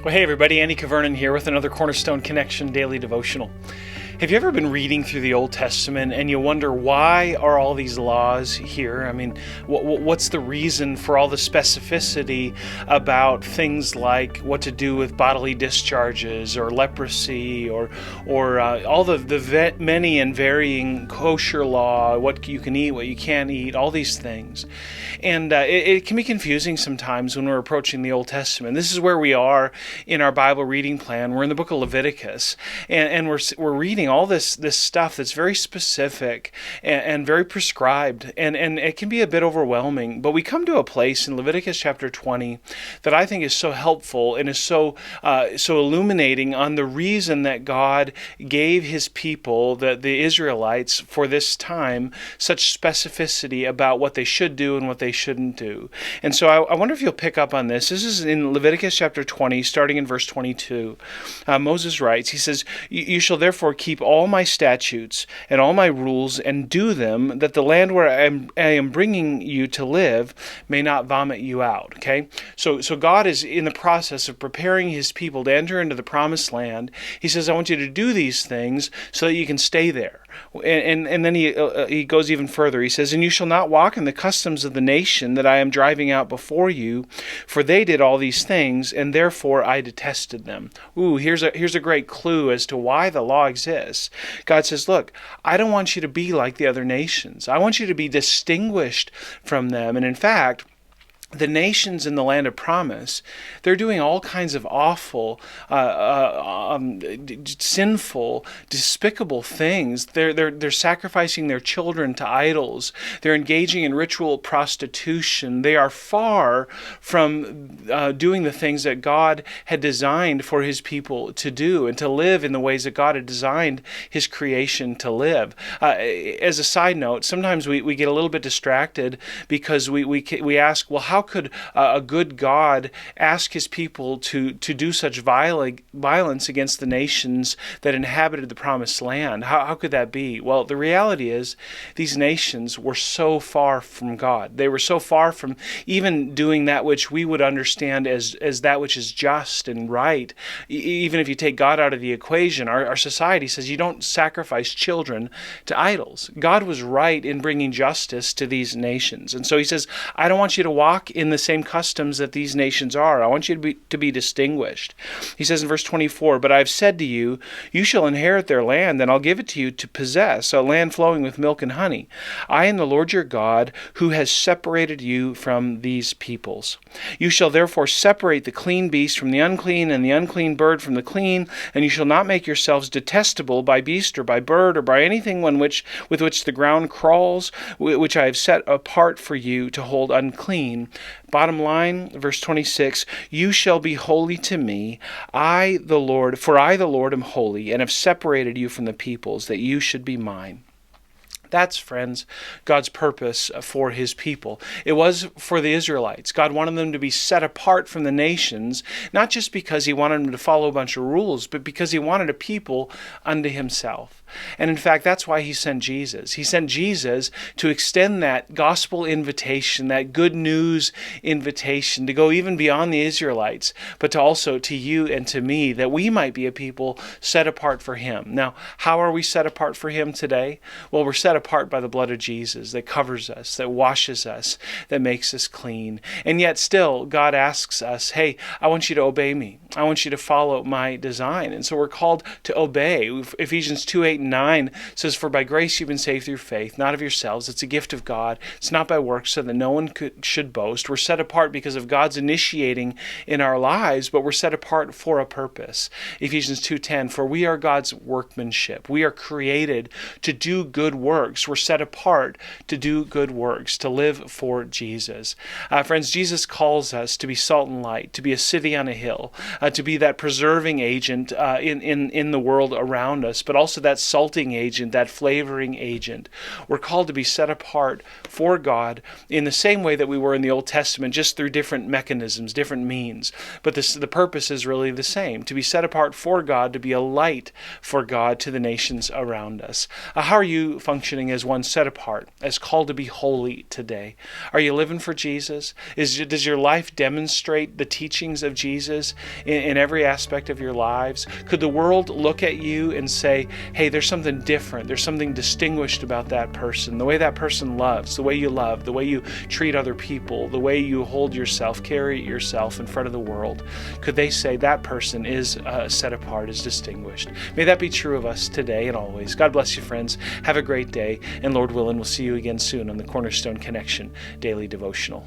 Well, hey everybody, Andy Kvernen here with another Cornerstone Connection daily devotional. Have you ever been reading through the Old Testament and you wonder, why are all these laws here? I mean, what's the reason for all the specificity about things like what to do with bodily discharges or leprosy or all the many and varying kosher law, what you can eat, what you can't eat, all these things. And it can be confusing sometimes when we're approaching the Old Testament. This is where we are in our Bible reading plan. We're in the book of Leviticus, and we're reading all this stuff that's very specific and very prescribed, and it can be a bit overwhelming. But we come to a place in Leviticus chapter 20 that I think is so helpful and is so illuminating on the reason that God gave His people, the Israelites, for this time, such specificity about what they should do and what they shouldn't do. And so I wonder if you'll pick up on this. This is in Leviticus chapter 20, starting in verse 22. Moses writes, he says, "You shall therefore keep all my statutes and all my rules and do them, that the land where I am bringing you to live may not vomit you out." Okay? So God is in the process of preparing His people to enter into the promised land. He says, I want you to do these things so that you can stay there. And then he goes even further. He says, "And you shall not walk in the customs of the nation that I am driving out before you, for they did all these things, and therefore I detested them." Ooh, here's a great clue as to why the law exists. God says, look, I don't want you to be like the other nations. I want you to be distinguished from them. And in fact, the nations in the land of promise, they're doing all kinds of awful, sinful, despicable things. They're sacrificing their children to idols. They're engaging in ritual prostitution. They are far from doing the things that God had designed for His people to do and to live in the ways that God had designed His creation to live. As a side note, sometimes we get a little bit distracted because we ask, well, how could a good God ask His people to do such violence against the nations that inhabited the promised land? How could that be? Well, the reality is these nations were so far from God. They were so far from even doing that which we would understand as that which is just and right. Even if you take God out of the equation, our society says you don't sacrifice children to idols. God was right in bringing justice to these nations. And so He says, I don't want you to walk in the same customs that these nations are. I want you to be distinguished. He says in verse 24, "But I have said to you, you shall inherit their land, and I'll give it to you to possess, a land flowing with milk and honey. I am the Lord your God, who has separated you from these peoples. You shall therefore separate the clean beast from the unclean, and the unclean bird from the clean, and you shall not make yourselves detestable by beast or by bird or by anything with which the ground crawls, which I have set apart for you to hold unclean." Bottom line, verse 26, "You shall be holy to me, for I, the Lord, am holy, and have separated you from the peoples, that you should be mine." That's, friends, God's purpose for His people. It was for the Israelites. God wanted them to be set apart from the nations, not just because He wanted them to follow a bunch of rules, but because He wanted a people unto Himself. And in fact, that's why He sent Jesus. He sent Jesus to extend that gospel invitation, that good news invitation, to go even beyond the Israelites, but to also to you and to me, that we might be a people set apart for Him. Now, how are we set apart for Him today? Well, we're set apart by the blood of Jesus that covers us, that washes us, that makes us clean. And yet still, God asks us, hey, I want you to obey me. I want you to follow my design. And so we're called to obey. Ephesians 2:8-9 says, "For by grace you've been saved through faith, not of yourselves. It's a gift of God. It's not by works, so that no one should boast." We're set apart because of God's initiating in our lives, but we're set apart for a purpose. Ephesians 2:10, "For we are God's workmanship." We are created to do good works. We're set apart to do good works, to live for Jesus. Friends, Jesus calls us to be salt and light, to be a city on a hill, to be that preserving agent in the world around us, but also that salting agent, that flavoring agent. We're called to be set apart for God in the same way that we were in the Old Testament, just through different mechanisms, different means. But the purpose is really the same, to be set apart for God, to be a light for God to the nations around us. How are you functioning as one set apart, as called to be holy today? Are you living for Jesus? Does your life demonstrate the teachings of Jesus in every aspect of your lives? Could the world look at you and say, hey, there's something different, there's something distinguished about that person, the way that person loves, the way you love, the way you treat other people, the way you hold yourself, carry yourself in front of the world? Could they say that person is set apart, is distinguished? May that be true of us today and always. God bless you, friends. Have a great day, and Lord willing, we'll see you again soon on the Cornerstone Connection Daily Devotional.